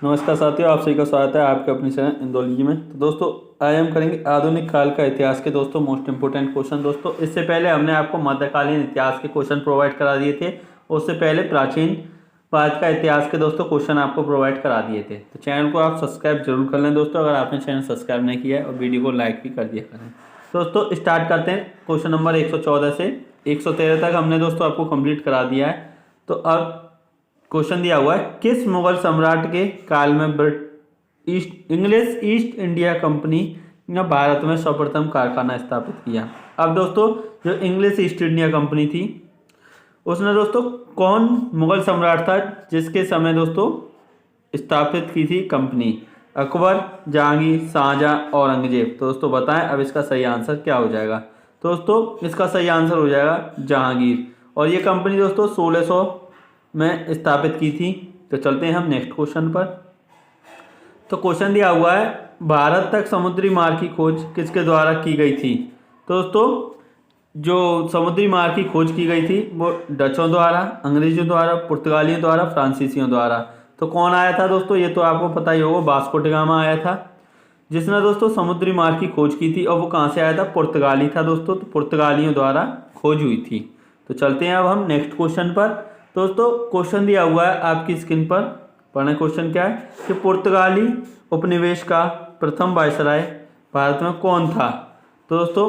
नमस्कार साथियों, आप सभी का स्वागत है आपके अपनी चैनल इंदौलजी में। तो दोस्तों आज हम करेंगे आधुनिक काल का इतिहास के दोस्तों मोस्ट इंपोर्टेंट क्वेश्चन। दोस्तों इससे पहले हमने आपको मध्यकालीन इतिहास के क्वेश्चन प्रोवाइड करा दिए थे, उससे पहले प्राचीन भारत का इतिहास के दोस्तों क्वेश्चन आपको प्रोवाइड करा दिए थे। तो चैनल को आप सब्सक्राइब जरूर कर लें दोस्तों, अगर आपने चैनल सब्सक्राइब नहीं किया है, और वीडियो को लाइक भी कर दिया करें। दोस्तों स्टार्ट करते हैं क्वेश्चन नंबर 114 से 113 तक हमने दोस्तों आपको कंप्लीट करा दिया है। तो अब क्वेश्चन दिया हुआ है, किस मुगल सम्राट के काल में इंग्लिश ईस्ट इंडिया कंपनी ने भारत में सर्वप्रथम कारखाना स्थापित किया। अब दोस्तों जो इंग्लिश ईस्ट इंडिया कंपनी थी उसने दोस्तों कौन मुगल सम्राट था जिसके समय दोस्तों स्थापित की थी कंपनी? अकबर, जहांगीर, शाहजहां, औरंगजेब। तो दोस्तों बताएं अब इसका सही आंसर क्या हो जाएगा। तो दोस्तों इसका सही आंसर हो जाएगा जहांगीर, और ये कंपनी दोस्तों 1600 में स्थापित की थी। तो चलते हैं हम नेक्स्ट क्वेश्चन पर। तो क्वेश्चन दिया हुआ है, भारत तक समुद्री मार्ग की खोज किसके द्वारा की गई थी? तो दोस्तों जो समुद्री मार्ग की खोज की गई थी वो डचों द्वारा, अंग्रेजों द्वारा, पुर्तगालियों द्वारा, फ्रांसीसियों द्वारा। तो कौन आया था दोस्तों? ये तो आपको पता ही होगा, वास्को डी गामा आया था जिसने दोस्तों समुद्री मार्ग की खोज की थी। और वो कहाँ से आया था? पुर्तगाली था दोस्तों। तो पुर्तगालियों द्वारा खोज हुई थी। तो चलते हैं अब हम नेक्स्ट क्वेश्चन पर। दोस्तों क्वेश्चन दिया हुआ है आपकी स्क्रीन पर, पढ़ना क्वेश्चन क्या है कि पुर्तगाली उपनिवेश का प्रथम वायसराय भारत में कौन था? तो दोस्तों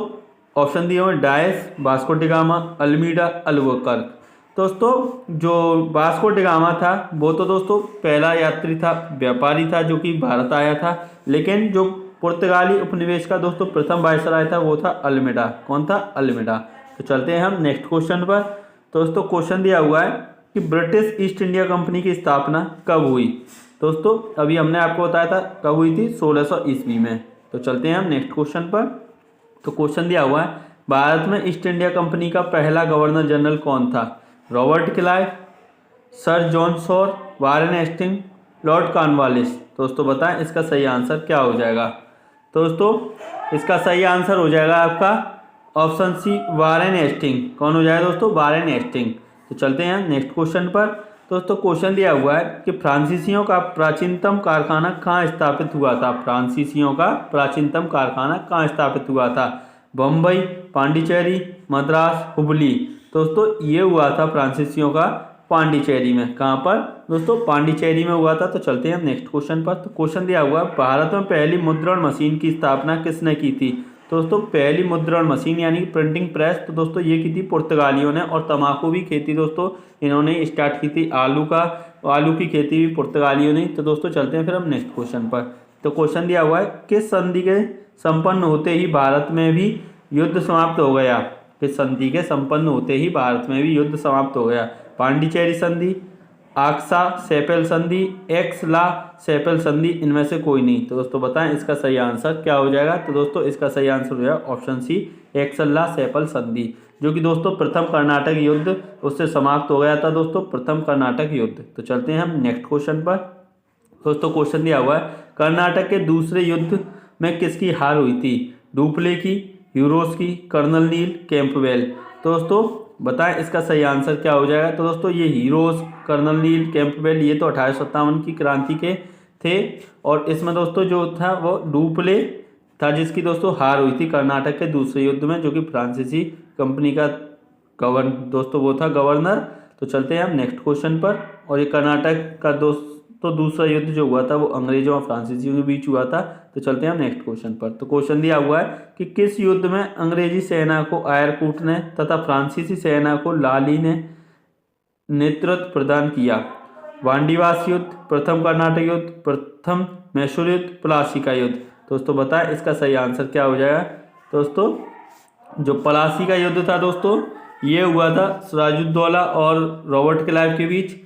ऑप्शन दिए हुए Dias, Vasco da Gama, Almeida, Albuquerque. दोस्तों जो वास्को डी गामा था वो तो दोस्तों पहला यात्री था, व्यापारी था जो कि भारत आया था। लेकिन जो पुर्तगाली उपनिवेश का दोस्तों प्रथम वायसराय था वो था अल्मीडा। कौन था? अल्मीडा। तो चलते हैं हम नेक्स्ट क्वेश्चन पर। दोस्तों क्वेश्चन दिया हुआ है कि ब्रिटिश ईस्ट इंडिया कंपनी की स्थापना कब हुई? दोस्तों अभी हमने आपको बताया था कब हुई थी, 1600 ईस्वी में। तो चलते हैं हम नेक्स्ट क्वेश्चन पर। तो क्वेश्चन दिया हुआ है, भारत में ईस्ट इंडिया कंपनी का पहला गवर्नर जनरल कौन था? Robert Clive, sir John Shore, Warren Hastings, Lord Cornwallis. दोस्तों बताएं इसका सही आंसर क्या हो जाएगा। दोस्तों इसका सही आंसर हो जाएगा आपका ऑप्शन सी, वारेन हेस्टिंग। कौन हो जाएगा दोस्तों? Warren Hastings. तो चलते हैं नेक्स्ट क्वेश्चन पर। दोस्तों क्वेश्चन दिया हुआ है कि फ्रांसीसियों का प्राचीनतम कारखाना कहाँ स्थापित हुआ था? फ्रांसीसियों का प्राचीनतम कारखाना कहाँ स्थापित हुआ था? बम्बई, पांडिचेरी, मद्रास, हुबली। दोस्तों ये हुआ था फ्रांसीसियों का पांडिचेरी में। कहाँ पर दोस्तों? पांडिचेरी में हुआ था। तो चलते हैं हम नेक्स्ट क्वेश्चन पर। तो क्वेश्चन दिया हुआ है, भारत में पहली मुद्रण मशीन की स्थापना किसने की थी? दोस्तों पहली मुद्रण मशीन यानी कि प्रिंटिंग प्रेस तो दोस्तों ये की थी पुर्तगालियों ने। और तंबाकू भी खेती दोस्तों इन्होंने स्टार्ट की थी। आलू की खेती भी पुर्तगालियों ने। तो दोस्तों चलते हैं फिर हम नेक्स्ट क्वेश्चन पर। तो क्वेश्चन दिया हुआ है, किस संधि के संपन्न होते ही भारत में भी युद्ध समाप्त हो गया? किस संधि के संपन्न होते ही भारत में भी युद्ध समाप्त हो गया? पांडिचेरी संधि, आक्सा सेपल संधि, एक्सला सेपल संधि, इनमें से कोई नहीं। तो दोस्तों बताएं इसका सही आंसर क्या हो जाएगा। तो दोस्तों इसका सही आंसर हो जाएगा ऑप्शन सी, एक्सला सेपल संधि, जो कि दोस्तों प्रथम कर्नाटक युद्ध उससे समाप्त हो गया था दोस्तों, प्रथम कर्नाटक युद्ध। तो चलते हैं हम नेक्स्ट क्वेश्चन पर। दोस्तों क्वेश्चन दिया हुआ है, कर्नाटक के दूसरे युद्ध में किसकी हार हुई थी? डुप्ले की, यूरोस की, कर्नल नील, कैंपबेल। दोस्तों बताएं इसका सही आंसर क्या हो जाएगा। तो दोस्तों ये हीरोज, कर्नल नील, कैंपबेल ये तो 1857 की क्रांति के थे। और इसमें दोस्तों जो था वो डुप्ले था जिसकी दोस्तों हार हुई थी कर्नाटक के दूसरे युद्ध में, जो कि फ्रांसीसी कंपनी का दोस्तों वो था गवर्नर। तो चलते हैं हम नेक्स्ट क्वेश्चन पर। और ये कर्नाटक का दोस्तों दूसरा युद्ध जो हुआ था वो अंग्रेजों और फ्रांसीसियों के बीच हुआ था। तो चलते हैं हम नेक्स्ट क्वेश्चन पर। तो क्वेश्चन दिया हुआ है कि किस युद्ध में अंग्रेजी सेना को आयरकूट ने तथा फ्रांसीसी सेना को लाली ने नेतृत्व प्रदान किया? वांडीवास युद्ध, प्रथम कर्नाटक युद्ध, प्रथम मैसूर युद्ध, प्लासी का युद्ध। दोस्तों बताएं इसका सही आंसर क्या हो जाएगा। दोस्तों जो प्लासी का युद्ध था दोस्तों ये हुआ था सिराजुद्दौला और रॉबर्ट क्लाइव के बीच,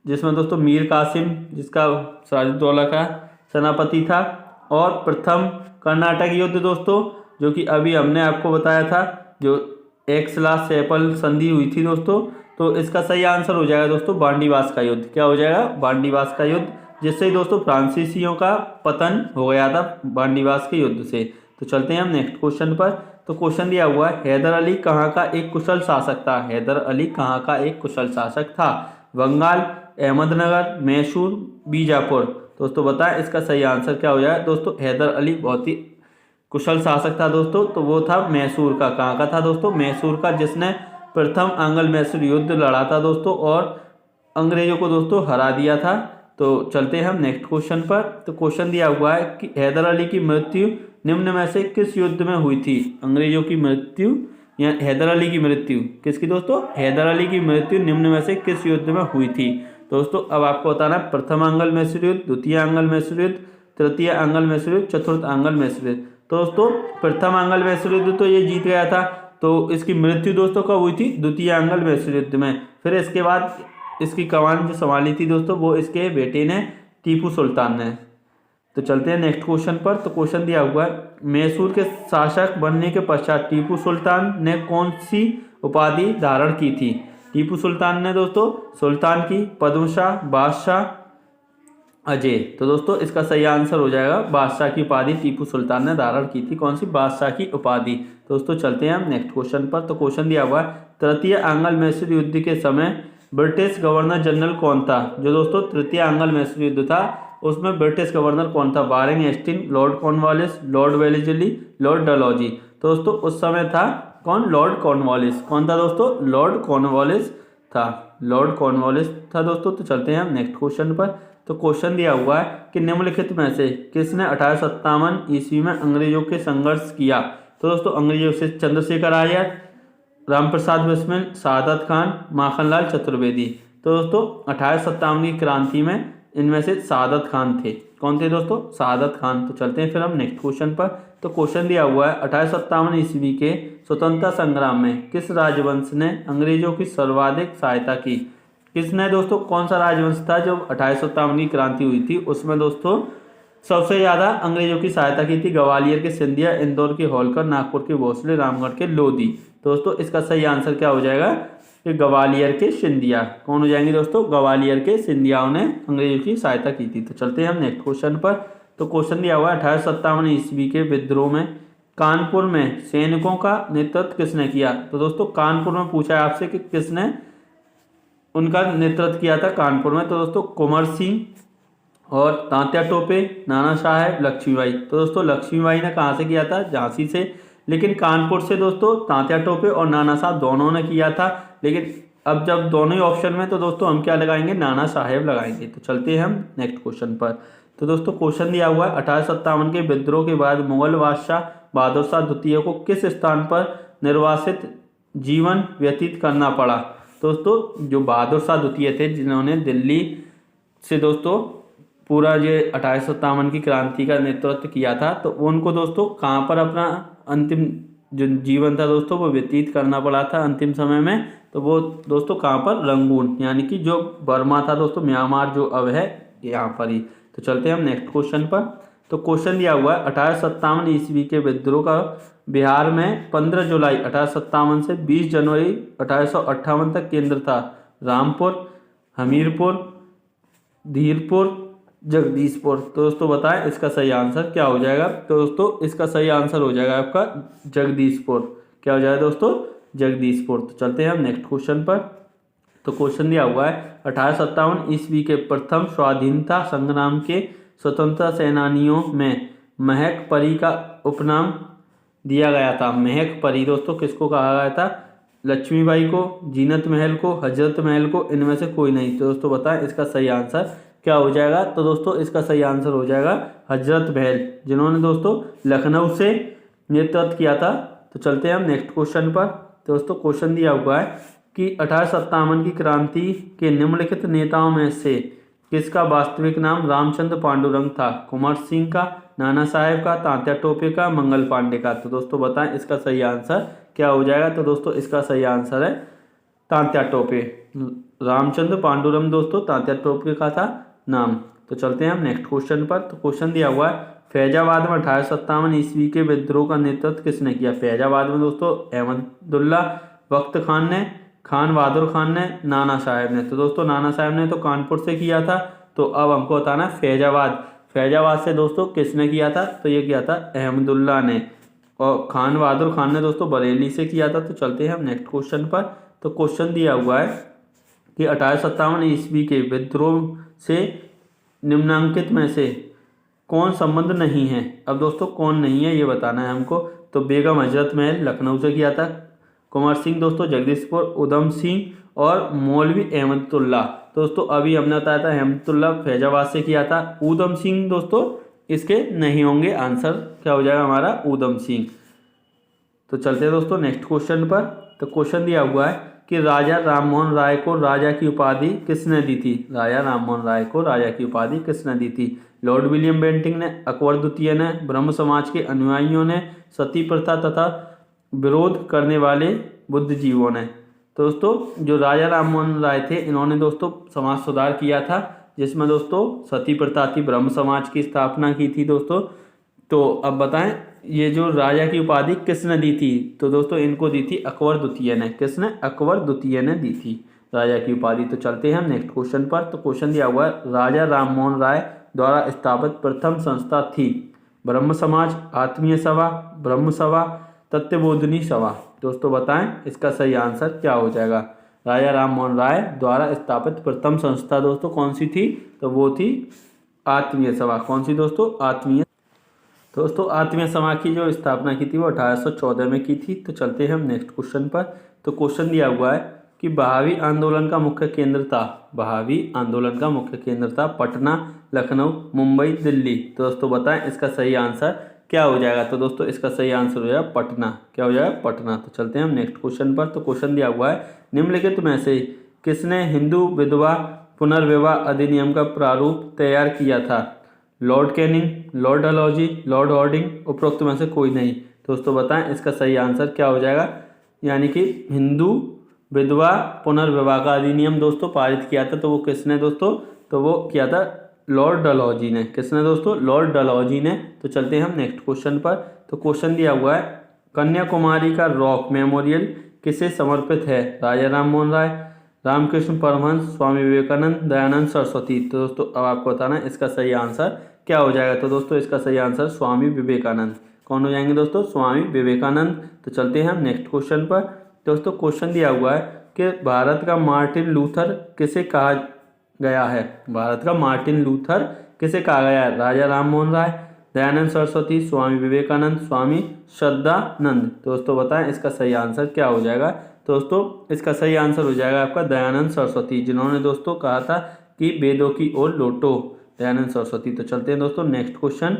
जिसमें दोस्तों मीर कासिम जिसका सिराजुद्दौला का सेनापति था। और प्रथम कर्नाटक युद्ध दोस्तों जो कि अभी हमने आपको बताया था, जो एक्सला सेपल संधि हुई थी दोस्तों। तो इसका सही आंसर हो जाएगा दोस्तों बांडीवास का युद्ध। क्या हो जाएगा? बांडीवास का युद्ध, जिससे दोस्तों फ्रांसीसियों का पतन हो गया था बांडीवास के युद्ध से। तो चलते हैं हम नेक्स्ट क्वेश्चन पर। तो क्वेश्चन दिया हुआ है, हैदर अली कहाँ का एक कुशल शासक था? हैदर अली कहाँ का एक कुशल शासक था? बंगाल, अहमदनगर, मैसूर, बीजापुर। दोस्तों बताएं इसका सही आंसर क्या हो जाएगा। दोस्तों हैदर अली बहुत ही कुशल शासक था दोस्तों, तो वो था मैसूर का। कहाँ का था दोस्तों? मैसूर का, जिसने प्रथम आंग्ल मैसूर युद्ध लड़ा था दोस्तों और अंग्रेजों को दोस्तों हरा दिया था। तो चलते हैं हम नेक्स्ट क्वेश्चन पर। तो क्वेश्चन दिया हुआ है कि हैदर अली की मृत्यु निम्न में से किस युद्ध में हुई थी? अंग्रेजों की मृत्यु या हैदर अली की मृत्यु किसकी दोस्तों? हैदर अली की मृत्यु निम्न में से किस युद्ध में हुई थी? दोस्तों अब आपको बताना है प्रथम आंग्ल मैसूर युद्ध, द्वितीय आंग्ल मैसूर युद्ध, तृतीय आंग्ल मैसूर युद्ध, चतुर्थ आंग्ल मैसूर युद्ध। तो दोस्तों प्रथम आंग्ल मैसूर युद्ध तो ये जीत गया था, तो इसकी मृत्यु दोस्तों कब हुई थी? द्वितीय आंग्ल मैसूर युद्ध में। फिर इसके बाद इसकी कमान जो संभाली थी दोस्तों वो इसके बेटे ने, टीपू सुल्तान ने। तो चलते हैं नेक्स्ट क्वेश्चन पर। तो क्वेश्चन दिया हुआ है मैसूर के शासक बनने के पश्चात टीपू सुल्तान ने कौन सी उपाधि धारण की थी? टीपू सुल्तान ने दोस्तों सुल्तान की, पद्मशाह, बादशाह, अजय। तो दोस्तों इसका सही आंसर हो जाएगा बादशाह की उपाधि टीपू सुल्तान ने धारण की थी। कौन सी? बादशाह की उपाधि। दोस्तों चलते हैं हम नेक्स्ट क्वेश्चन पर। तो क्वेश्चन दिया हुआ है तृतीय आंग्ल मैसूर युद्ध के समय ब्रिटिश गवर्नर जनरल कौन था? जो दोस्तों तृतीय आंग्ल मैसूर युद्ध था उसमें ब्रिटिश गवर्नर कौन था? Warren Hastings, Lord Cornwallis, Lord Wellesley, Lord Dalhousie. तो दोस्तों उस समय था कौन? Lord Cornwallis. कौन था दोस्तों? लॉर्ड कॉर्नवालिस था। लॉर्ड कॉर्नवालिस था दोस्तों। तो चलते हैं हम नेक्स्ट क्वेश्चन पर। तो क्वेश्चन दिया हुआ है कि निम्नलिखित में से किसने 1857 ईस्वी में अंग्रेजों के संघर्ष किया? तो दोस्तों अंग्रेजों से चंद्रशेखर आजाद, रामप्रसाद बिस्मिल, सादत खान, माखनलाल चतुर्वेदी। तो दोस्तों 1857 की क्रांति में इनमें से सादत खान थे। कौन थे दोस्तों? सादत खान। तो चलते हैं फिर हम नेक्स्ट क्वेश्चन पर। तो क्वेश्चन दिया हुआ है 1857 ईस्वी के स्वतंत्रता संग्राम में किस राजवंश ने अंग्रेजों की सर्वाधिक सहायता की? किसने दोस्तों? कौन सा राजवंश था जो 1857 की क्रांति हुई थी उसमें दोस्तों सबसे ज्यादा अंग्रेजों की सहायता की थी? ग्वालियर के सिंधिया, इंदौर के होलकर, नागपुर के भोसले, रामगढ़ के लोधी। दोस्तों इसका सही आंसर क्या हो जाएगा? कि ग्वालियर के सिंधिया। कौन हो जाएंगे दोस्तों? ग्वालियर के सिंधियाओं ने अंग्रेजों की सहायता की थी। तो चलते हैं हम नेक्स्ट क्वेश्चन पर। तो क्वेश्चन दिया हुआ है 1857 ईस्वी के विद्रोह में कानपुर में सैनिकों का नेतृत्व किसने किया? तो दोस्तों कानपुर में पूछा है आपसे कि किसने उनका नेतृत्व किया था कानपुर में। तो दोस्तों कुंवर सिंह और तात्या टोपे, नाना साहेब, लक्ष्मीबाई। तो दोस्तों लक्ष्मीबाई ने कहाँ से किया था? झांसी से। लेकिन कानपुर से दोस्तों तात्या टोपे और नाना साहब दोनों ने किया था। लेकिन अब जब दोनों ही ऑप्शन में तो दोस्तों हम क्या लगाएंगे? नाना साहेब लगाएंगे। तो चलते हैं हम नेक्स्ट क्वेश्चन पर। तो दोस्तों क्वेश्चन दिया हुआ है 1857 के विद्रोह के बाद मुगल बादशाह बहादुर शाह द्वितीय को किस स्थान पर निर्वासित जीवन व्यतीत करना पड़ा? दोस्तों जो बहादुर शाह द्वितीय थे जिन्होंने दिल्ली से दोस्तों पूरा ये 1857 की क्रांति का नेतृत्व किया था, तो उनको दोस्तों कहाँ पर अपना अंतिम जो जीवन था दोस्तों वो व्यतीत करना पड़ा था अंतिम समय में? तो वो दोस्तों कहाँ पर? रंगून, यानी कि जो बर्मा था दोस्तों, म्यांमार जो अब है यहाँ पर ही। तो चलते हैं हम नेक्स्ट क्वेश्चन पर। तो क्वेश्चन दिया हुआ है 1857 ईस्वी के विद्रोह का बिहार में 15 जुलाई 1857 से 20 जनवरी 1858 तक केंद्र था रामपुर, हमीरपुर, धीरपुर, जगदीशपुर। तो दोस्तों बताएं इसका सही आंसर क्या हो जाएगा? तो दोस्तों इसका सही आंसर हो जाएगा आपका जगदीशपुर। क्या हो जाएगा दोस्तों? जगदीशपुर। तो चलते हैं हम नेक्स्ट क्वेश्चन पर। तो क्वेश्चन दिया हुआ है 1857 ईस्वी के प्रथम स्वाधीनता संग्राम के स्वतंत्रता सेनानियों में महक परी का उपनाम दिया गया था। महक परी दोस्तों किसको कहा गया था? लक्ष्मीबाई को, जीनत महल को, हजरत महल को, इनमें से कोई नहीं। तो दोस्तों बताएं इसका सही आंसर क्या हो जाएगा? तो दोस्तों इसका सही आंसर हो जाएगा हजरत महल, जिन्होंने दोस्तों लखनऊ से नेतृत्व किया था। तो चलते हैं हम नेक्स्ट क्वेश्चन पर। दोस्तों क्वेश्चन दिया हुआ है कि 1857 की क्रांति के निम्नलिखित नेताओं में से किसका वास्तविक नाम रामचंद्र पांडुरंग था? कुंवर सिंह का, नाना साहेब का, तात्या टोपे का, मंगल पांडे का। तो दोस्तों बताएं इसका सही आंसर क्या हो जाएगा? तो दोस्तों इसका सही आंसर है तात्या टोपे। रामचंद्र पांडुरंग दोस्तों तात्या टोपे का था नाम। तो चलते हैं हम नेक्स्ट क्वेश्चन पर। तो क्वेश्चन दिया हुआ है फैजाबाद में 1857 ईस्वी के विद्रोह का नेतृत्व किसने किया? फैजाबाद में दोस्तों अहमदुल्ला वक्त खान ने, खान बहादुर खान ने, नाना साहेब ने। तो दोस्तों नाना साहेब ने तो कानपुर से किया था। तो अब हमको बताना फैजाबाद, फैजाबाद से दोस्तों किसने किया था? तो ये किया था अहमदुल्ला ने। और खान बहादुर खान ने दोस्तों बरेली से किया था। तो चलते हैं हम नेक्स्ट क्वेश्चन पर। तो क्वेश्चन दिया हुआ है कि 1857 ईस्वी के विद्रोह से निम्नांकित में से कौन संबंध नहीं है। अब दोस्तों कौन नहीं है ये बताना है हमको। तो बेगम हजरत महल लखनऊ से किया था, कुंवर सिंह दोस्तों जगदीशपुर, उधम सिंह और मौलवी अहमदुल्ला। दोस्तों अभी हमने बताया था अहमदुल्ला फैजाबाद से किया था। उधम सिंह दोस्तों इसके नहीं होंगे, आंसर क्या हो जाएगा हमारा उधम सिंह। तो चलते हैं दोस्तों नेक्स्ट क्वेश्चन पर। तो क्वेश्चन दिया हुआ है कि राजा राममोहन राय को राजा की उपाधि किसने दी थी। राजा राममोहन राय को राजा की उपाधि किसने दी थी। लॉर्ड विलियम बेंटिंक ने, अकबर द्वितीय ने, ब्रह्म समाज के अनुयायियों ने, सती प्रथा तथा विरोध करने वाले बुद्धिजीवियों ने। तो दोस्तों जो राजा राममोहन राय थे इन्होंने दोस्तों समाज सुधार किया था, जिसमें दोस्तों सती प्रथा थी, ब्रह्म समाज की स्थापना की थी दोस्तों। तो अब बताएं ये जो राजा की उपाधि किसने दी थी। तो दोस्तों इनको दी थी अकबर द्वितीय ने। किसने? अकबर द्वितीय ने दी थी राजा की उपाधि। तो चलते हैं हम नेक्स्ट क्वेश्चन पर। तो क्वेश्चन दिया हुआ है राजा राममोहन राय द्वारा स्थापित प्रथम संस्था थी ब्रह्म समाज, आत्मीय सभा, ब्रह्म सभा, तत्वबोधिनी सभा। दोस्तों बताएं इसका सही आंसर क्या हो जाएगा। राजा राममोहन राय द्वारा स्थापित प्रथम संस्था दोस्तों कौन सी थी। तो वो थी आत्मीय सभा। कौन सी दोस्तों? आत्मीय। दोस्तों आत्मीय सभा की जो स्थापना की थी वो 1814 में की थी। तो चलते हैं हम नेक्स्ट क्वेश्चन पर। तो क्वेश्चन दिया हुआ है कि बहावी आंदोलन का मुख्य केंद्र था। बहावी आंदोलन का मुख्य केंद्र था पटना, लखनऊ, मुंबई, दिल्ली। तो दोस्तों बताएं इसका सही आंसर क्या हो जाएगा। तो दोस्तों इसका सही आंसर हो जाएगा पटना। क्या हो जाएगा? पटना। तो चलते हैं हम नेक्स्ट क्वेश्चन पर। तो क्वेश्चन दिया हुआ है निम्नलिखित में से किसने हिंदू विधवा पुनर्विवाह अधिनियम का प्रारूप तैयार किया था। Lord Canning, Lord Dalhousie, Lord Harding, उपरोक्त में से कोई नहीं। दोस्तों बताएं इसका सही आंसर क्या हो जाएगा। यानी कि हिंदू विधवा पुनर्विवाह का अधिनियम दोस्तों पारित किया था, तो वो किसने दोस्तों? तो वो किया था लॉर्ड डलहौजी ने। किसने दोस्तों? लॉर्ड डलहौजी ने। तो चलते हैं हम नेक्स्ट क्वेश्चन पर। तो क्वेश्चन दिया हुआ है कन्याकुमारी का रॉक मेमोरियल किसे समर्पित है। राजा राममोहन राय, रामकृष्ण परमहंस, स्वामी विवेकानंद, दयानंद सरस्वती। तो दोस्तों अब आपको बताना है इसका सही आंसर क्या हो जाएगा। तो दोस्तों इसका सही आंसर स्वामी विवेकानंद। कौन हो जाएंगे दोस्तों? स्वामी विवेकानंद। तो चलते हैं हम नेक्स्ट क्वेश्चन पर। दोस्तों क्वेश्चन दिया हुआ है कि भारत का मार्टिन लूथर किसे कहा गया है। भारत का मार्टिन लूथर किसे कहा गया है। राजा राममोहन राय, दयानंद सरस्वती, स्वामी विवेकानंद, स्वामी श्रद्धानंद। दोस्तों बताएं इसका सही आंसर क्या हो जाएगा। दोस्तों इसका सही आंसर हो जाएगा आपका दयानंद सरस्वती, जिन्होंने दोस्तों कहा था कि वेदों की ओर लौटो। दयानंद सरस्वती। तो चलते हैं दोस्तों नेक्स्ट क्वेश्चन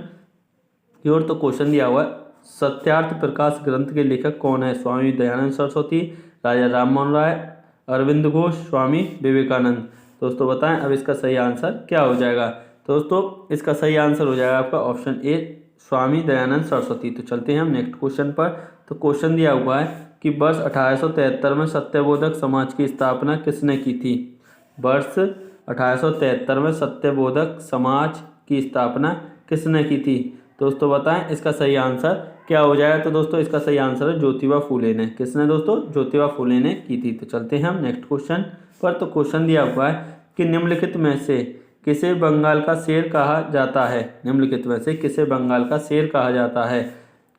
की ओर। तो क्वेश्चन दिया हुआ है सत्यार्थ प्रकाश ग्रंथ के लेखक कौन है। स्वामी दयानंद सरस्वती, राजा राममोहन राय, अरविंद घोष, स्वामी विवेकानंद। दोस्तों बताएं अब इसका सही आंसर क्या हो जाएगा। दोस्तों इसका सही आंसर हो जाएगा आपका ऑप्शन ए, स्वामी दयानंद सरस्वती। तो चलते हैं हम नेक्स्ट क्वेश्चन पर। तो क्वेश्चन दिया हुआ है कि वर्ष 1873 में सत्यबोधक समाज की स्थापना किसने की थी। वर्ष 1873 में सत्यबोधक समाज की स्थापना किसने की थी। दोस्तों बताएं इसका सही आंसर क्या हो जाएगा। तो दोस्तों इसका सही आंसर है ज्योतिबा फूले ने। किसने दोस्तों? ज्योतिबा फूले ने की थी। तो चलते हैं हम नेक्स्ट क्वेश्चन पर। तो क्वेश्चन दिया हुआ है कि निम्नलिखित में से किसे बंगाल का शेर कहा जाता है। निम्नलिखित में से किसे बंगाल का शेर कहा जाता है।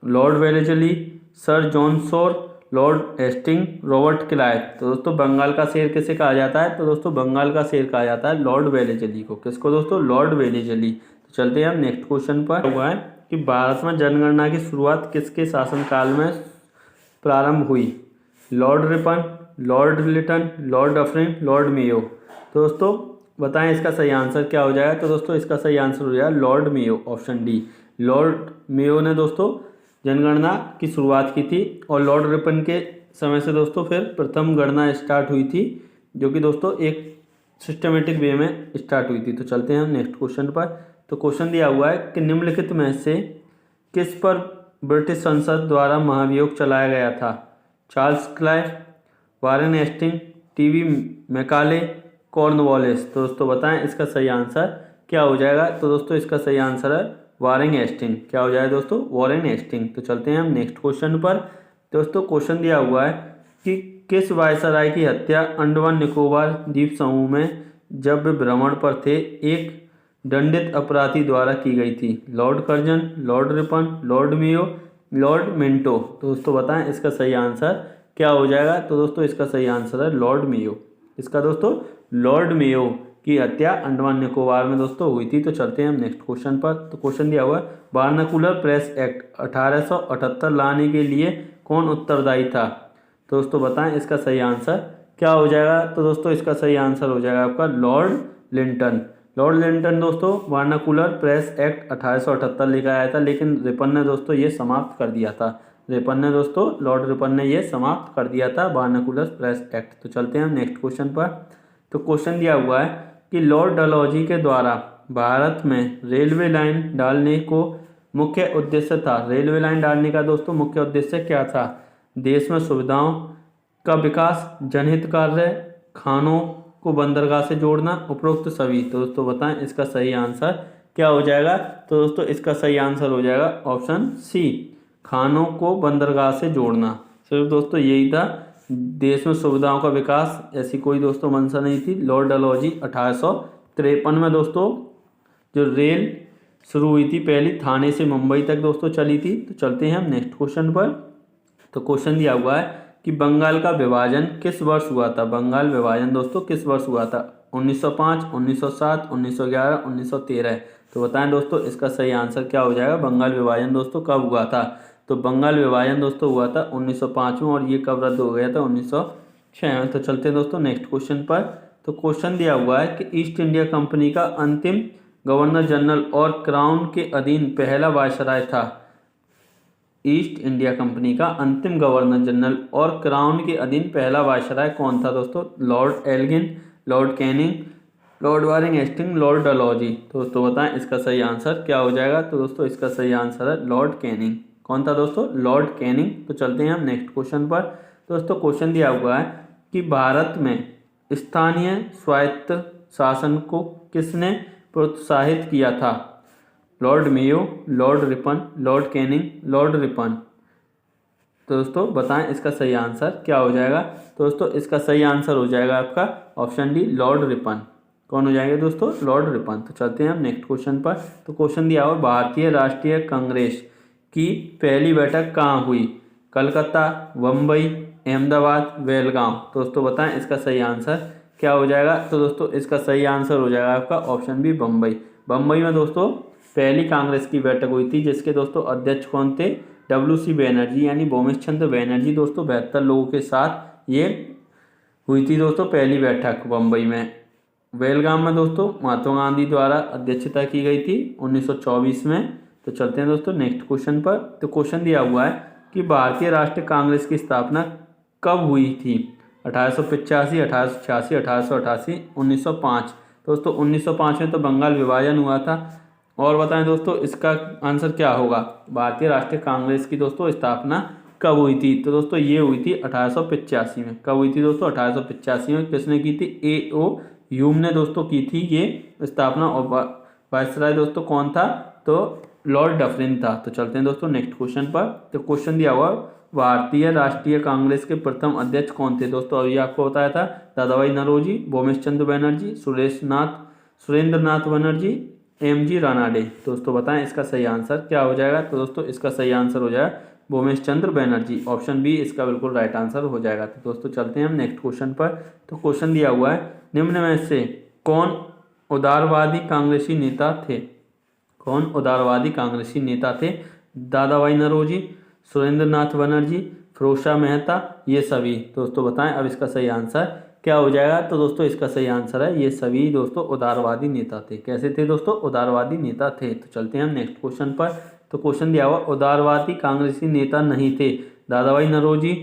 Lord Wellesley, sir John Shore, Lord Hastings, Robert Clive. तो दोस्तों बंगाल का शेर किसे कहा जाता है। तो दोस्तों बंगाल का शेर कहा जाता है लॉर्ड वेलेस्ली को। किसको दोस्तों? Lord Wellesley. तो चलते हैं हम नेक्स्ट क्वेश्चन पर। हुआ है कि भारत में जनगणना की शुरुआत किसके शासनकाल में प्रारंभ हुई। Lord Ripon, Lord Lytton, Lord Dufferin, Lord Mayo. तो दोस्तों बताएं इसका सही आंसर क्या हो जाएगा। तो दोस्तों इसका सही आंसर हो जाएगा Lord Mayo, option D. Lord Mayo ने दोस्तों जनगणना की शुरुआत की थी और लॉर्ड रिपन के समय से दोस्तों फिर प्रथम गणना स्टार्ट हुई थी, जो कि दोस्तों एक सिस्टमेटिक वे में स्टार्ट हुई थी। तो चलते हैं हम नेक्स्ट क्वेश्चन पर। तो क्वेश्चन दिया हुआ है कि निम्नलिखित में से किस पर ब्रिटिश संसद द्वारा महाभियोग चलाया गया था। Charles Clive, Warren Hastings, T B Macaulay, Cornwallis. तो दोस्तों बताएं इसका सही आंसर क्या हो जाएगा। तो दोस्तों इसका सही आंसर है वारेन हेस्टिंग। क्या हो जाएगा दोस्तों? Warren Hastings. तो चलते हैं हम नेक्स्ट क्वेश्चन पर। दोस्तों क्वेश्चन दिया हुआ है कि किस वायसराय की हत्या अंडमान निकोबार द्वीप समूह में जब वे भ्रमण पर थे एक दंडित अपराधी द्वारा की गई थी। Lord Curzon, Lord Ripon, Lord Mayo, Lord Minto. तो दोस्तों बताएं इसका सही आंसर क्या हो जाएगा। तो दोस्तों इसका सही आंसर है लॉर्ड मेयो। इसका दोस्तों लॉर्ड मेयो की हत्या अंडमान निकोबार में दोस्तों हुई थी। तो चलते हैं हम नेक्स्ट क्वेश्चन पर। तो क्वेश्चन दिया हुआ है, बारनाकुलर प्रेस एक्ट 1878 लाने के लिए कौन उत्तरदायी था? तो दोस्तों बताएं इसका सही आंसर क्या हो जाएगा? तो दोस्तों इसका सही आंसर हो जाएगा आपका लॉर्ड लिंटन। लॉर्ड लिंटन दोस्तों वार्नाकुलर प्रेस एक्ट 1878 लेकर आया था, लेकिन रिपन ने दोस्तों ये समाप्त कर दिया था। रिपन ने दोस्तों, लॉर्ड रिपन ने ये समाप्त कर दिया था वार्नाकुलर प्रेस एक्ट। तो चलते हैं हम नेक्स्ट क्वेश्चन पर। तो क्वेश्चन दिया हुआ है कि लॉर्ड डलहौजी के द्वारा भारत में रेलवे लाइन डालने को मुख्य उद्देश्य था। रेलवे लाइन डालने का दोस्तों मुख्य उद्देश्य क्या था? देश में सुविधाओं का विकास, जनहित कार्य, खानों को बंदरगाह से जोड़ना, उपरोक्त सभी। तो दोस्तों बताएं इसका सही आंसर क्या हो जाएगा? तो दोस्तों इसका सही आंसर हो जाएगा ऑप्शन सी, खानों को बंदरगाह से जोड़ना। सिर्फ दोस्तों यही था, देश में सुविधाओं का विकास, ऐसी कोई दोस्तों मंशा नहीं थी। लॉर्ड डलहौजी 1853 में दोस्तों जो रेल शुरू हुई थी पहली, थाने से मुंबई तक दोस्तों चली थी। तो चलते हैं हम नेक्स्ट क्वेश्चन पर। तो क्वेश्चन दिया हुआ है कि बंगाल का विभाजन किस वर्ष हुआ था? बंगाल विभाजन दोस्तों किस वर्ष हुआ था? 1905, 1907, 1911, 1913। तो बताएं दोस्तों इसका सही आंसर क्या हो जाएगा? बंगाल विभाजन दोस्तों कब हुआ था? तो बंगाल विभाजन दोस्तों हुआ था 1905 में, और ये कब रद्द हो गया था? 1906 में। तो चलते हैं दोस्तों नेक्स्ट क्वेश्चन पर। तो क्वेश्चन दिया हुआ है कि ईस्ट इंडिया कंपनी का अंतिम गवर्नर जनरल और क्राउन के अधीन पहला वायसराय था। ईस्ट इंडिया कंपनी का अंतिम गवर्नर जनरल और क्राउन के अधीन पहला वायसराय कौन था दोस्तों? Lord Elgin, lord Canning, lord Warren Hastings, lord Dalhousie. तो दोस्तों बताएं इसका सही आंसर क्या हो जाएगा? तो दोस्तों इसका सही आंसर है लॉर्ड कैनिंग। कौन था दोस्तों? Lord Canning. तो चलते हैं हम नेक्स्ट क्वेश्चन पर। दोस्तों क्वेश्चन दिया हुआ है कि भारत में स्थानीय स्वायत्त शासन को किसने प्रोत्साहित किया था? Lord Mayo, Lord Ripon, Lord Canning, Lord Ripon. तो दोस्तों बताएं इसका सही आंसर क्या हो जाएगा? तो दोस्तों इसका सही आंसर हो जाएगा आपका ऑप्शन डी, लॉर्ड रिपन। कौन हो जाएंगे दोस्तों? Lord Ripon. तो चलते हैं हम नेक्स्ट क्वेश्चन पर। तो क्वेश्चन दिया हुआ, भारतीय राष्ट्रीय कांग्रेस की पहली बैठक कहाँ हुई? कलकत्ता, बम्बई, अहमदाबाद, बेलगाम। दोस्तों बताएं इसका सही आंसर क्या हो जाएगा? तो दोस्तों इसका सही आंसर हो जाएगा आपका ऑप्शन बी, बम्बई। बम्बई में दोस्तों पहली कांग्रेस की बैठक हुई थी, जिसके दोस्तों अध्यक्ष कौन थे? WC बैनर्जी, यानी भूमेश चंद्र बैनर्जी दोस्तों 72 लोगों के साथ ये हुई थी दोस्तों पहली बैठक बम्बई में। बेलगाम में दोस्तों महात्मा गांधी द्वारा अध्यक्षता की गई थी 1924 में। तो चलते हैं दोस्तों नेक्स्ट क्वेश्चन पर। तो क्वेश्चन दिया हुआ है कि भारतीय राष्ट्रीय कांग्रेस की स्थापना कब हुई थी? 1885, 1886, 1888, 1905। दोस्तों 1905 में तो बंगाल विभाजन हुआ था। और बताएं दोस्तों इसका आंसर क्या होगा? भारतीय राष्ट्रीय कांग्रेस की दोस्तों स्थापना कब हुई थी? तो दोस्तों ये हुई थी 1885 में। कब हुई थी दोस्तों? 1885 में। किसने की थी? A.O. ह्यूम ने दोस्तों की थी ये स्थापना। और वायसराय दोस्तों कौन था? तो लॉर्ड डफरिन था। तो चलते हैं दोस्तों नेक्स्ट क्वेश्चन पर। तो क्वेश्चन दिया हुआ, भारतीय राष्ट्रीय कांग्रेस के प्रथम अध्यक्ष कौन थे? दोस्तों अभी आपको बताया था, दादाभाई नौरोजी, भूमेश चंद्र बैनर्जी, सुरेंद्र नाथ बनर्जी, MG रानाडे। दोस्तों बताएं इसका सही आंसर क्या हो जाएगा? तो दोस्तों इसका सही आंसर हो जाएगा भूमेश चंद्र बैनर्जी। ऑप्शन बी इसका बिल्कुल राइट आंसर हो जाएगा। तो दोस्तों चलते हैं हम नेक्स्ट क्वेश्चन पर। तो क्वेश्चन दिया हुआ है, निम्न में से कौन उदारवादी कांग्रेसी नेता थे? कौन उदारवादी कांग्रेसी नेता थे? दादाभाई नौरोजी, सुरेंद्र नाथ बनर्जी, फिरोज शाह मेहता, ये सभी। दोस्तों बताएं अब इसका सही आंसर क्या हो जाएगा? तो दोस्तों इसका सही आंसर है ये सभी दोस्तों उदारवादी नेता थे। कैसे थे दोस्तों? उदारवादी नेता थे। तो चलते हैं हम नेक्स्ट क्वेश्चन पर। तो क्वेश्चन दिया हुआ, उदारवादी कांग्रेसी नेता नहीं थे दादाभाई नौरोजी,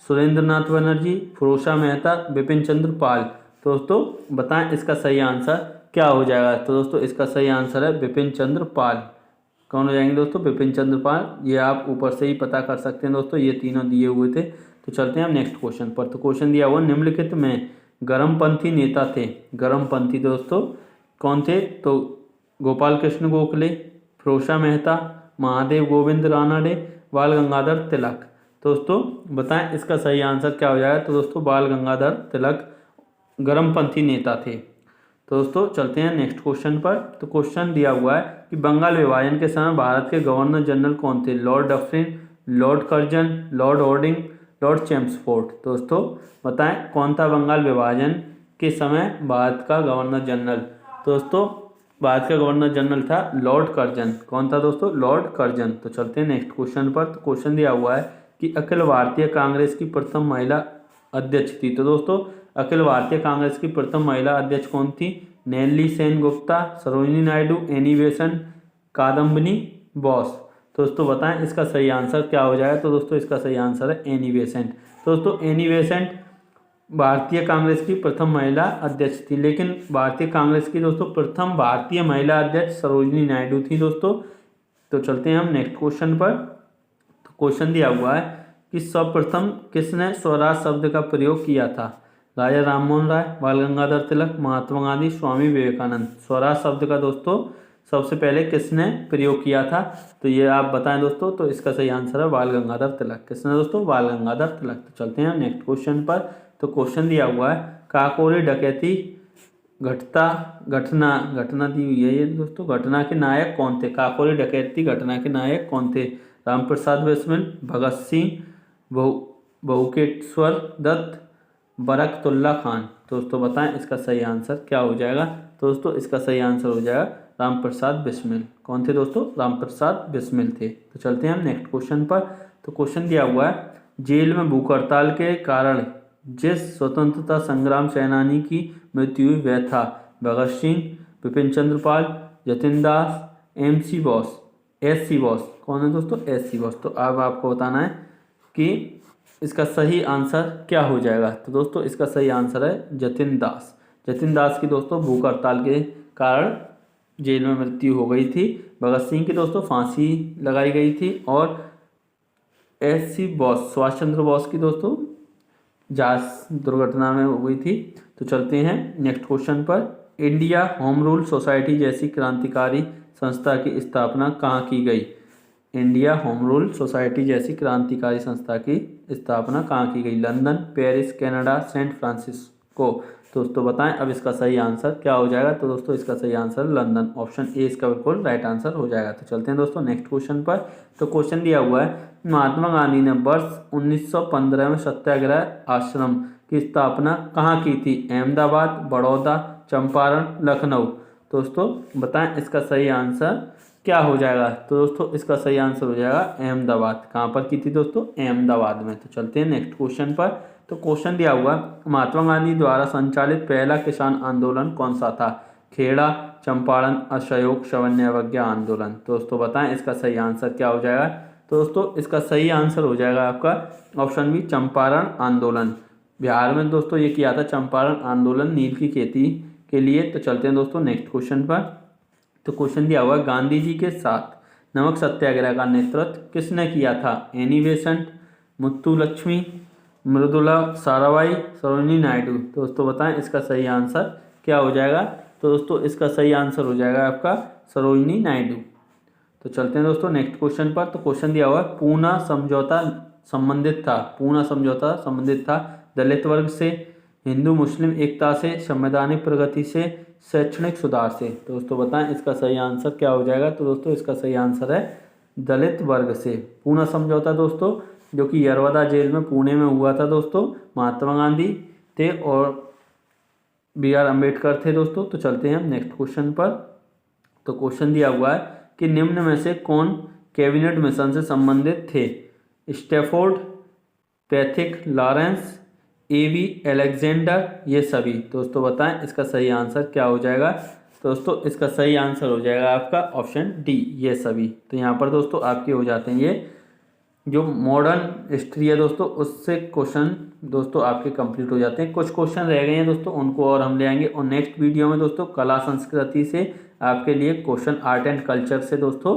सुरेंद्र नाथ बनर्जी, फिरोज शाह मेहता, बिपिन चंद्र पाल। दोस्तों बताएं इसका सही आंसर क्या हो जाएगा? तो दोस्तों इसका सही आंसर है बिपिन चंद्र पाल। कौन हो जाएंगे दोस्तों? बिपिन चंद्र पाल। ये आप ऊपर से ही पता कर सकते हैं दोस्तों, ये तीनों दिए हुए थे। तो चलते हैं हम नेक्स्ट क्वेश्चन पर। तो क्वेश्चन दिया हुआ, निम्नलिखित में गर्मपंथी नेता थे। गर्मपंथी दोस्तों कौन थे? तो गोपाल कृष्ण गोखले, फिरोज शाह मेहता, महादेव गोविंद रानाडे, बाल गंगाधर तिलक। दोस्तों बताएं इसका सही आंसर क्या हो जाएगा? तो दोस्तों बाल गंगाधर तिलक गर्मपंथी नेता थे। तो दोस्तों चलते हैं नेक्स्ट क्वेश्चन पर। तो क्वेश्चन दिया हुआ है कि बंगाल विभाजन के समय भारत के गवर्नर जनरल कौन थे? Lord Dufferin, Lord Curzon, Lord Harding, Lord Chelmsford. दोस्तों बताएं कौन था बंगाल विभाजन के समय भारत का गवर्नर जनरल? दोस्तों भारत का गवर्नर जनरल था लॉर्ड कर्जन। कौन था दोस्तों? Lord Curzon. तो चलते हैं नेक्स्ट क्वेश्चन पर। तो क्वेश्चन दिया हुआ है कि अखिल भारतीय कांग्रेस की प्रथम महिला अध्यक्ष थी। तो दोस्तों अखिल भारतीय कांग्रेस की प्रथम महिला अध्यक्ष कौन थी? नेल्ली सेन गुप्ता, सरोजिनी नायडू, एनी बेसेंट, कादम्बिनी बोस। दोस्तों बताएं इसका सही आंसर क्या हो जाएगा? तो दोस्तों इसका सही आंसर है एनी बेसेंट। दोस्तों एनी बेसेंट भारतीय कांग्रेस की प्रथम महिला अध्यक्ष थी, लेकिन भारतीय कांग्रेस की दोस्तों प्रथम भारतीय महिला अध्यक्ष सरोजिनी नायडू थी दोस्तों। तो चलते हैं हम नेक्स्ट क्वेश्चन पर। तो क्वेश्चन दिया हुआ है कि सर्वप्रथम किसने स्वराज शब्द का प्रयोग किया था? राजा राममोहन राय, बाल गंगाधर तिलक, महात्मा गांधी, स्वामी विवेकानंद। स्वराज शब्द का दोस्तों सबसे पहले किसने प्रयोग किया था? तो ये आप बताएं दोस्तों। तो इसका सही आंसर है बाल गंगाधर तिलक। किसने दोस्तों? बाल गंगाधर तिलक। तो चलते हैं नेक्स्ट क्वेश्चन पर। तो क्वेश्चन दिया हुआ है काकोरी डकैती घटना दी हुई है ये दोस्तों। घटना के नायक कौन थे? काकोरी डकैती घटना के नायक कौन थे? रामप्रसाद बिस्मिल, भगत सिंह, बहुकेश्वर दत्त, बरकतुल्ला खान। दोस्तों बताएं इसका सही आंसर क्या हो जाएगा? तो दोस्तों इसका सही आंसर हो जाएगा रामप्रसाद बिस्मिल। कौन थे दोस्तों? रामप्रसाद बिस्मिल थे। तो चलते हैं हम नेक्स्ट क्वेश्चन पर। तो क्वेश्चन दिया हुआ है जेल में भूख हड़ताल के कारण जिस स्वतंत्रता संग्राम सेनानी की मृत्यु हुई वह था? भगत सिंह, बिपिन चंद्र पाल, जतिन दास, MC बोस, SC बोस। कौन है दोस्तों? SC बोस। तो अब आपको बताना है कि इसका सही आंसर क्या हो जाएगा? तो दोस्तों इसका सही आंसर है जतिन दास। जतिन दास की दोस्तों भूख हड़ताल के कारण जेल में मृत्यु हो गई थी। भगत सिंह की दोस्तों फांसी लगाई गई थी और SC बोस, सुभाष चंद्र बोस की दोस्तों जहाज दुर्घटना में हो गई थी। तो चलते हैं नेक्स्ट क्वेश्चन पर। इंडिया होम रूल सोसाइटी जैसी क्रांतिकारी संस्था की स्थापना कहाँ की गई? इंडिया होम रूल सोसाइटी जैसी क्रांतिकारी संस्था की स्थापना कहाँ की गई? London, Paris, Canada, San Francisco. दोस्तों बताएं अब इसका सही आंसर क्या हो जाएगा? तो दोस्तों इसका सही आंसर लंदन, ऑप्शन ए इसका बिल्कुल राइट आंसर हो जाएगा। तो चलते हैं दोस्तों नेक्स्ट क्वेश्चन पर। तो क्वेश्चन दिया हुआ है महात्मा गांधी ने वर्ष 1915 में सत्याग्रह आश्रम की स्थापना कहाँ की थी? अहमदाबाद, बड़ौदा, चंपारण, लखनऊ। दोस्तों बताएं इसका सही आंसर क्या हो जाएगा? तो दोस्तों इसका सही आंसर हो जाएगा अहमदाबाद। कहाँ पर की थी दोस्तों? अहमदाबाद में। तो चलते हैं नेक्स्ट क्वेश्चन पर। तो क्वेश्चन दिया हुआ महात्मा गांधी द्वारा संचालित पहला किसान आंदोलन कौन सा था? खेड़ा, चंपारण, असहयोग, सवर्ण अवज्ञा आंदोलन। दोस्तों बताएं इसका सही आंसर क्या हो जाएगा? तो दोस्तों इसका सही आंसर हो जाएगा आपका ऑप्शन बी चंपारण आंदोलन। बिहार में दोस्तों ये किया था चंपारण आंदोलन नील की खेती के लिए। तो चलते हैं दोस्तों नेक्स्ट क्वेश्चन पर। तो क्वेश्चन दिया हुआ गांधी जी के साथ नमक सत्याग्रह का नेतृत्व किसने किया था? Annie Besant, Muthulakshmi, Mridula Sarabhai, Sarojini Naidu. दोस्तों बताएं इसका सही आंसर क्या हो जाएगा? तो दोस्तों इसका सही आंसर हो जाएगा आपका सरोजिनी नायडू। तो चलते हैं दोस्तों नेक्स्ट क्वेश्चन पर। तो क्वेश्चन दिया हुआ है पूना समझौता संबंधित था दलित वर्ग से, हिंदू मुस्लिम एकता से, संवैधानिक प्रगति से, शैक्षणिक सुधार से। दोस्तों बताएं इसका सही आंसर क्या हो जाएगा? तो दोस्तों इसका सही आंसर है दलित वर्ग से। पूना समझौता दोस्तों जो कि यरवदा जेल में पुणे में हुआ था दोस्तों, महात्मा गांधी थे और BR अम्बेडकर थे दोस्तों। तो चलते हैं हम नेक्स्ट क्वेश्चन पर। तो क्वेश्चन दिया हुआ है कि निम्न में से कौन कैबिनेट मिशन से संबंधित थे? Stafford, Pethick Lawrence, AV Alexander, ये सभी। दोस्तों बताएं इसका सही आंसर क्या हो जाएगा? दोस्तों इसका सही आंसर हो जाएगा आपका ऑप्शन डी ये सभी। तो यहाँ पर दोस्तों आपके हो जाते हैं ये जो मॉडर्न हिस्ट्री है दोस्तों उससे क्वेश्चन दोस्तों आपके कंप्लीट हो जाते हैं। कुछ क्वेश्चन रह गए हैं दोस्तों उनको और हम ले आएंगे। और नेक्स्ट वीडियो में दोस्तों कला संस्कृति से आपके लिए क्वेश्चन आर्ट एंड कल्चर से दोस्तों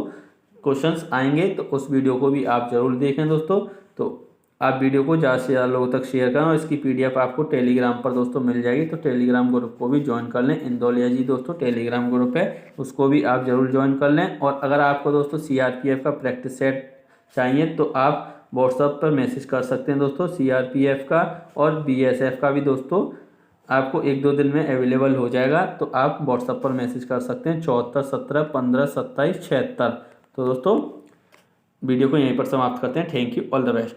क्वेश्चंस आएंगे। तो उस वीडियो को भी आप जरूर देखें दोस्तों। तो आप वीडियो को ज़्यादा से ज़्यादा लोगों तक शेयर करें और इसकी PDF आपको टेलीग्राम पर दोस्तों मिल जाएगी। तो टेलीग्राम ग्रुप को भी ज्वाइन कर लें। इंदौलिया जी दोस्तों टेलीग्राम ग्रुप है उसको भी आप जरूर ज्वाइन कर लें। और अगर आपको दोस्तों CRPF का प्रैक्टिस सेट चाहिए तो आप व्हाट्सएप पर मैसेज कर सकते हैं दोस्तों। CRPF का और BSF का भी दोस्तों आपको 1-2 दिन में अवेलेबल हो जाएगा। तो आप व्हाट्सएप पर मैसेज कर सकते हैं 74 17 15 27 76। तो दोस्तों वीडियो को यहीं पर समाप्त करते हैं। Thank you, all the best.